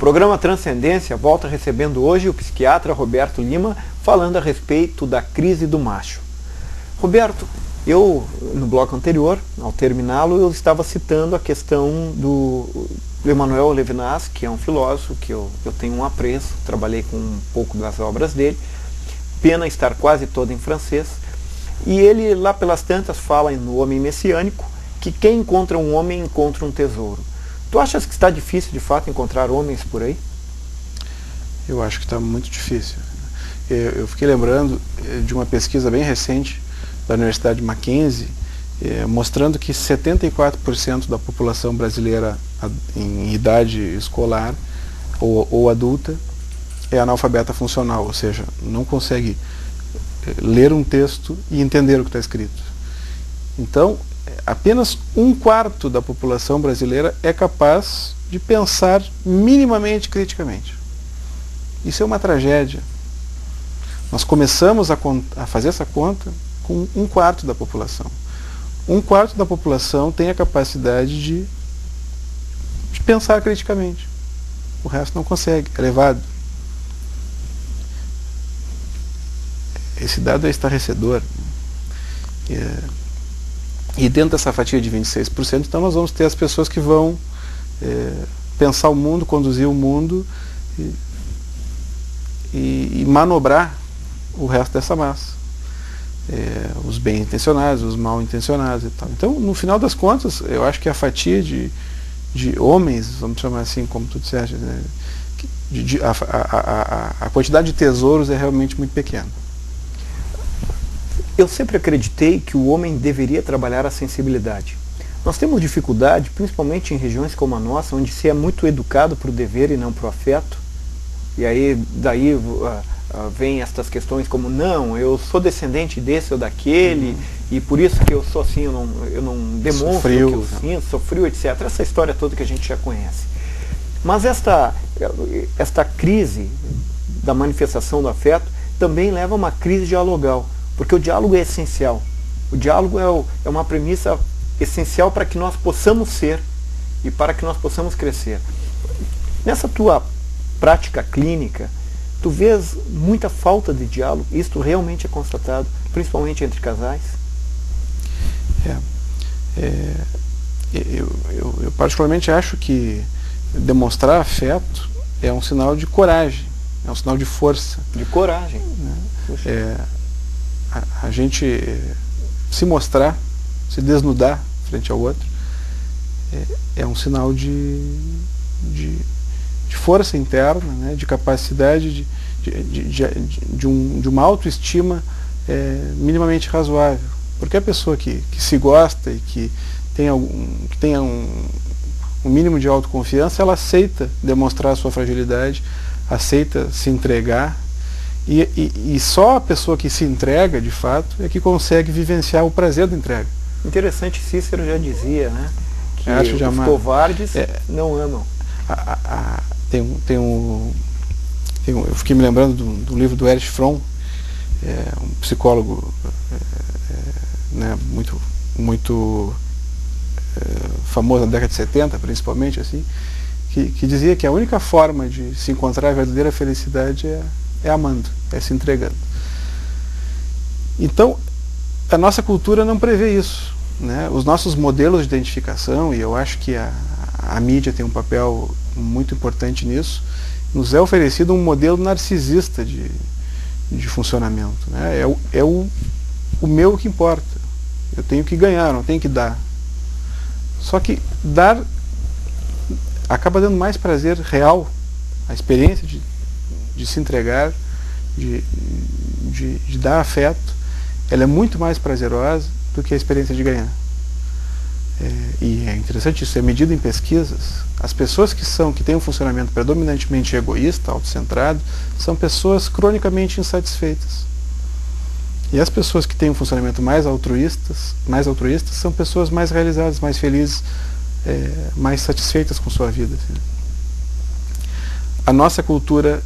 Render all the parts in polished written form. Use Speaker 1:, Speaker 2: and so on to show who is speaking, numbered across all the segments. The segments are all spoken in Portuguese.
Speaker 1: programa Transcendência volta recebendo hoje o psiquiatra Roberto Lima, falando a respeito da crise do macho. Roberto, no bloco anterior, ao terminá-lo, eu estava citando a questão do Emmanuel Levinas, que é um filósofo que eu tenho um apreço, trabalhei com um pouco das obras dele, pena estar quase todo em francês, e ele lá pelas tantas fala no Homem Messiânico que quem encontra um homem encontra um tesouro. Tu achas que está difícil de fato encontrar homens por aí?
Speaker 2: Eu acho que está muito difícil. Eu fiquei lembrando de uma pesquisa bem recente da Universidade Mackenzie, mostrando que 74% da população brasileira em idade escolar ou adulta é analfabeta funcional, ou seja, não consegue ler um texto e entender o que está escrito. Então, apenas 1/4 da população brasileira é capaz de pensar minimamente criticamente. Isso é uma tragédia. Nós começamos a fazer essa conta com 1/4 da população. 1/4 da população tem a capacidade de pensar criticamente. O resto não consegue, é elevado. Esse dado é estarrecedor. E dentro dessa fatia de 26%, então nós vamos ter as pessoas que vão pensar o mundo, conduzir o mundo e manobrar o resto dessa massa. Os bem intencionados, os mal intencionados e tal. Então, no final das contas, eu acho que a fatia de homens, vamos chamar assim, como tu disseste, né, a quantidade de tesouros é realmente muito pequena.
Speaker 1: Eu sempre acreditei que o homem deveria trabalhar a sensibilidade. Nós temos dificuldade, principalmente em regiões como a nossa, onde se é muito educado para o dever e não para o afeto. E aí, daí vem estas questões como, não, eu sou descendente desse ou daquele, e por isso que eu sou assim, eu não demonstro
Speaker 2: Sofriu,
Speaker 1: o que eu sinto, sou frio, etc. Essa história toda que a gente já conhece. Mas esta crise da manifestação do afeto também leva a uma crise dialogal. Porque o diálogo é essencial. O diálogo é uma premissa essencial para que nós possamos ser e para que nós possamos crescer. Nessa tua prática clínica, tu vês muita falta de diálogo? Isto realmente é constatado, principalmente entre casais?
Speaker 2: Eu particularmente acho que demonstrar afeto é um sinal de coragem, é um sinal de força.
Speaker 1: De coragem.
Speaker 2: Né? A gente se mostrar, se desnudar frente ao outro, é um sinal de força interna, né, de capacidade de uma autoestima minimamente razoável. Porque a pessoa que se gosta e que tenha um mínimo de autoconfiança, ela aceita demonstrar a sua fragilidade, aceita se entregar. E só a pessoa que se entrega, de fato, é que consegue vivenciar o prazer da entrega.
Speaker 1: Interessante, Cícero já dizia, né? Que os covardes não amam.
Speaker 2: Eu fiquei me lembrando do livro do Erich Fromm, um psicólogo né, muito famoso na década de 70, principalmente, assim, que dizia que a única forma de se encontrar a verdadeira felicidade é amando, é se entregando. Então, a nossa cultura não prevê isso, né? Os nossos modelos de identificação, e eu acho que a mídia tem um papel muito importante nisso, nos é oferecido um modelo narcisista de funcionamento, né? É o meu que importa. Eu tenho que ganhar, não tenho que dar. Só que dar acaba dando mais prazer real, a experiência de se entregar, de dar afeto, ela é muito mais prazerosa do que a experiência de ganhar. E é interessante isso, é medido em pesquisas. As pessoas que têm um funcionamento predominantemente egoísta, autocentrado, são pessoas cronicamente insatisfeitas. E as pessoas que têm um funcionamento mais altruístas são pessoas mais realizadas, mais felizes, mais satisfeitas com sua vida. Assim. A nossa cultura,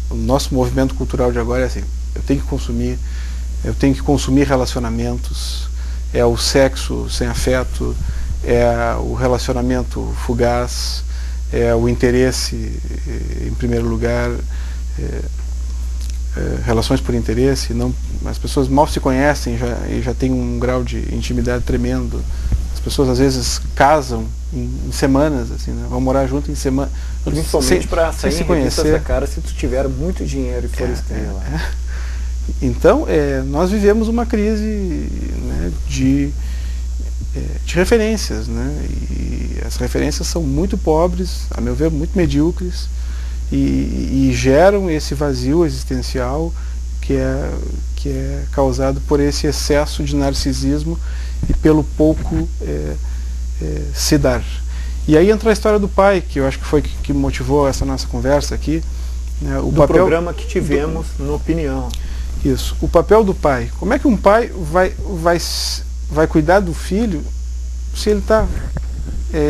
Speaker 2: o nosso movimento cultural de agora é assim, eu tenho que consumir relacionamentos, é o sexo sem afeto, é o relacionamento fugaz, é o interesse em primeiro lugar, relações por interesse, não, as pessoas mal se conhecem e já tem um grau de intimidade tremendo. As pessoas às vezes casam em semanas, assim, né? Vão morar junto em semana,
Speaker 1: principalmente para sair
Speaker 2: se
Speaker 1: em revistas
Speaker 2: conhecer.
Speaker 1: da cara se tu tiver muito dinheiro e for estrela.
Speaker 2: Então, nós vivemos uma crise, né, de referências, né? E as referências são muito pobres, a meu ver, muito medíocres, e geram esse vazio existencial que é causado por esse excesso de narcisismo e pelo pouco se dar. E aí entra a história do pai, que eu acho que foi que motivou essa nossa conversa aqui, né? O
Speaker 1: do programa que tivemos no Opinião.
Speaker 2: Isso, o papel do pai. Como é que um pai vai cuidar do filho se ele está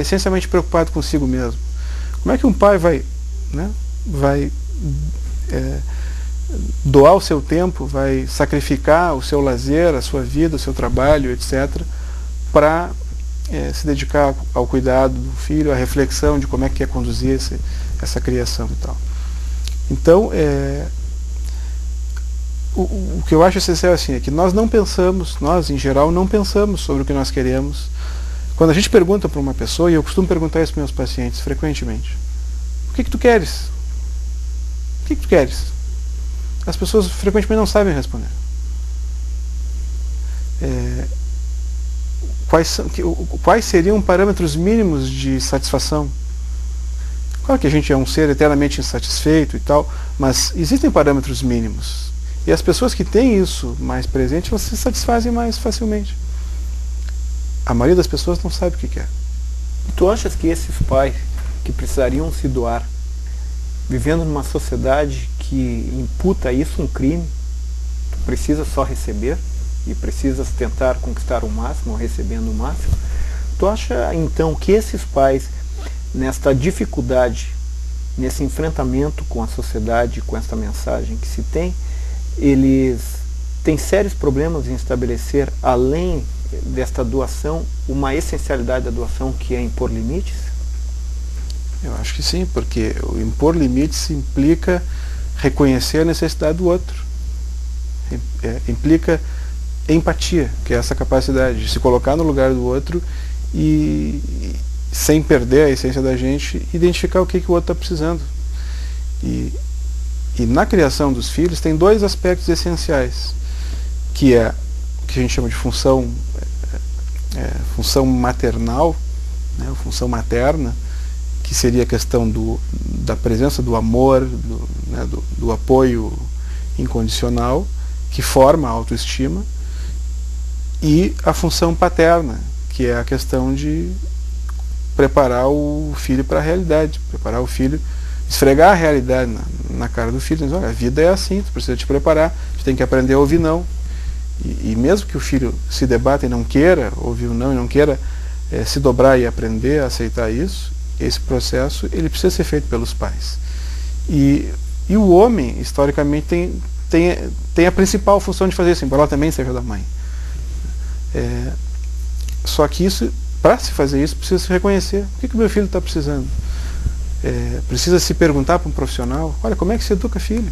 Speaker 2: essencialmente preocupado consigo mesmo? Como é que um pai vai doar o seu tempo, vai sacrificar o seu lazer, a sua vida, o seu trabalho, etc., para se dedicar ao cuidado do filho, à reflexão de como é que quer conduzir essa criação e tal? Então, o que eu acho essencial assim, é que nós não pensamos, nós em geral não pensamos sobre o que nós queremos. Quando a gente pergunta para uma pessoa, e eu costumo perguntar isso para meus pacientes frequentemente: o que tu queres? O que tu queres? As pessoas frequentemente não sabem responder. Quais seriam parâmetros mínimos de satisfação? Claro que a gente é um ser eternamente insatisfeito e tal, mas existem parâmetros mínimos. E as pessoas que têm isso mais presente, elas se satisfazem mais facilmente. A maioria das pessoas não sabe o que quer.
Speaker 1: Tu achas que esses pais que precisariam se doar, vivendo numa sociedade que imputa isso um crime, tu precisa só receber e precisas tentar conquistar o máximo, recebendo o máximo, tu acha então que esses pais, nesta dificuldade, nesse enfrentamento com a sociedade, com essa mensagem que se tem, eles têm sérios problemas em estabelecer, além desta doação, uma essencialidade da doação, que é impor limites?
Speaker 2: Eu acho que sim, porque o impor limites implica reconhecer a necessidade do outro. Implica empatia, que é essa capacidade de se colocar no lugar do outro e, sem perder a essência da gente, identificar o que o outro está precisando. E na criação dos filhos tem dois aspectos essenciais, que é o que a gente chama de função maternal, né, função materna, que seria a questão da presença do amor, do apoio incondicional, que forma a autoestima, e a função paterna, que é a questão de preparar o filho para a realidade, preparar o filho, esfregar a realidade na cara do filho, dizer: olha, a vida é assim, tu precisa te preparar, tu tem que aprender a ouvir não. E mesmo que o filho se debata e não queira ouvir o não, e não queira se dobrar e aprender a aceitar isso, esse processo ele precisa ser feito pelos pais. E o homem, historicamente, tem a principal função de fazer isso, embora ela também seja da mãe. Só que isso, para se fazer isso, precisa se reconhecer. O que o meu filho está precisando? Precisa se perguntar para um profissional: olha, como é que se educa filho?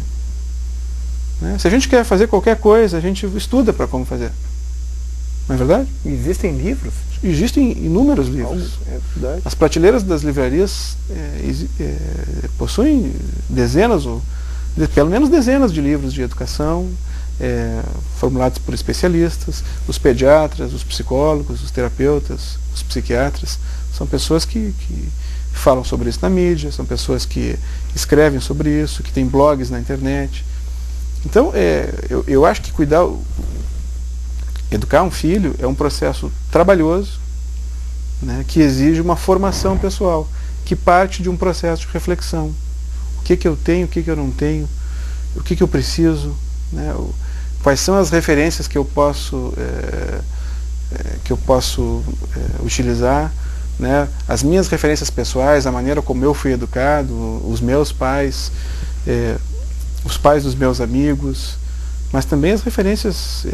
Speaker 2: Né? Se a gente quer fazer qualquer coisa, a gente estuda para como fazer. Não é verdade?
Speaker 1: Existem livros?
Speaker 2: Existem inúmeros livros. As prateleiras das livrarias possuem dezenas, ou pelo menos dezenas de livros de educação, formulados por especialistas, os pediatras, os psicólogos, os terapeutas, os psiquiatras. São pessoas que falam sobre isso na mídia, são pessoas que escrevem sobre isso, que têm blogs na internet. Então, eu acho que educar um filho é um processo trabalhoso, né, que exige uma formação pessoal, que parte de um processo de reflexão. O que eu tenho, o que eu não tenho, o que eu preciso, né, quais são as referências que eu posso utilizar, né, as minhas referências pessoais, a maneira como eu fui educado, os meus pais, os pais dos meus amigos, mas também as referências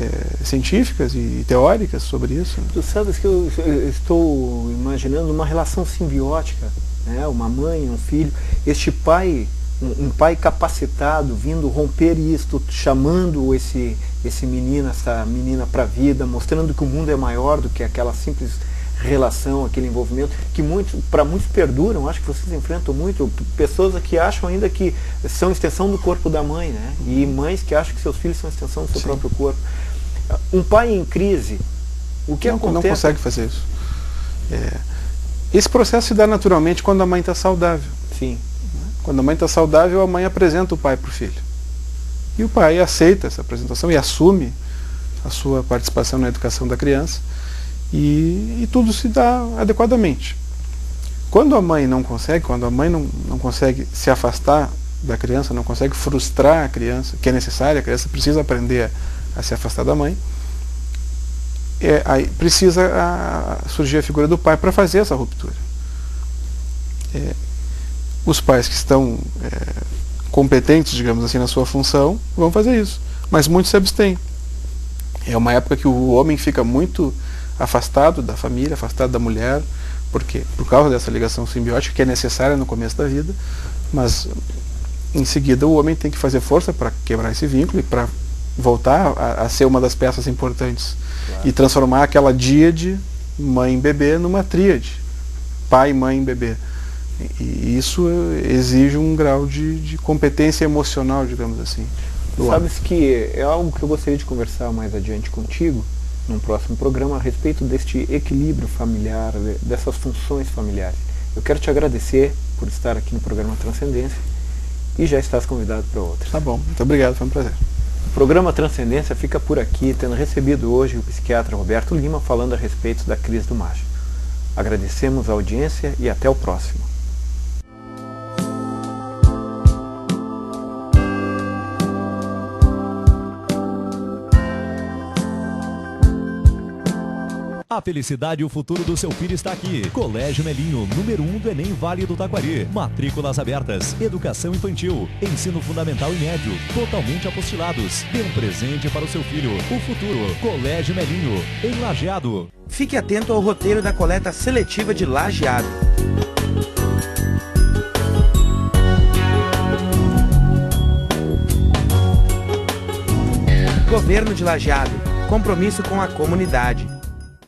Speaker 2: científicas e teóricas sobre isso.
Speaker 1: Tu sabes que eu estou imaginando uma relação simbiótica, né? Uma mãe, um filho, este pai, um pai capacitado, vindo romper isto, chamando esse menino, essa menina para a vida, mostrando que o mundo é maior do que aquela simples relação, aquele envolvimento, que para muitos perduram. Acho que vocês enfrentam muito pessoas que acham ainda que são extensão do corpo da mãe, né? E mães que acham que seus filhos são extensão do seu próprio corpo. Um pai em crise, o que acontece?
Speaker 2: Não consegue fazer isso. Esse processo se dá naturalmente quando a mãe está saudável.
Speaker 1: Sim.
Speaker 2: Quando a mãe está saudável, a mãe apresenta o pai para o filho. E o pai aceita essa apresentação e assume a sua participação na educação da criança. E tudo se dá adequadamente. Quando a mãe não consegue, quando a mãe não consegue se afastar da criança, não consegue frustrar a criança, que é necessário, a criança precisa aprender a se afastar da mãe, aí precisa surgir a figura do pai para fazer essa ruptura. Os pais que estão competentes, digamos assim, na sua função, vão fazer isso, mas muitos se abstêm. É uma época que o homem fica muito afastado da família, afastado da mulher, porque por causa dessa ligação simbiótica que é necessária no começo da vida, mas em seguida o homem tem que fazer força para quebrar esse vínculo e para voltar a ser uma das peças importantes. Claro. E transformar aquela díade mãe-bebê numa tríade, pai, mãe, bebê. E isso exige um grau de competência emocional, digamos assim.
Speaker 1: Sabes que é algo que eu gostaria de conversar mais adiante contigo, num próximo programa, a respeito deste equilíbrio familiar, dessas funções familiares. Eu quero te agradecer por estar aqui no programa Transcendência e já estás convidado para outros.
Speaker 2: Tá bom, muito obrigado, foi um prazer.
Speaker 1: O programa Transcendência fica por aqui, tendo recebido hoje o psiquiatra Roberto Lima falando a respeito da crise do macho. Agradecemos a audiência e até o próximo.
Speaker 3: A felicidade e o futuro do seu filho está aqui. Colégio Melinho, número 1 do Enem Vale do Taquari. Matrículas abertas. Educação infantil. Ensino fundamental e médio. Totalmente apostilados. Dê um presente para o seu filho. O futuro. Colégio Melinho, em Lajeado.
Speaker 4: Fique atento ao roteiro da coleta seletiva de Lajeado. Governo de Lajeado. Compromisso com a comunidade.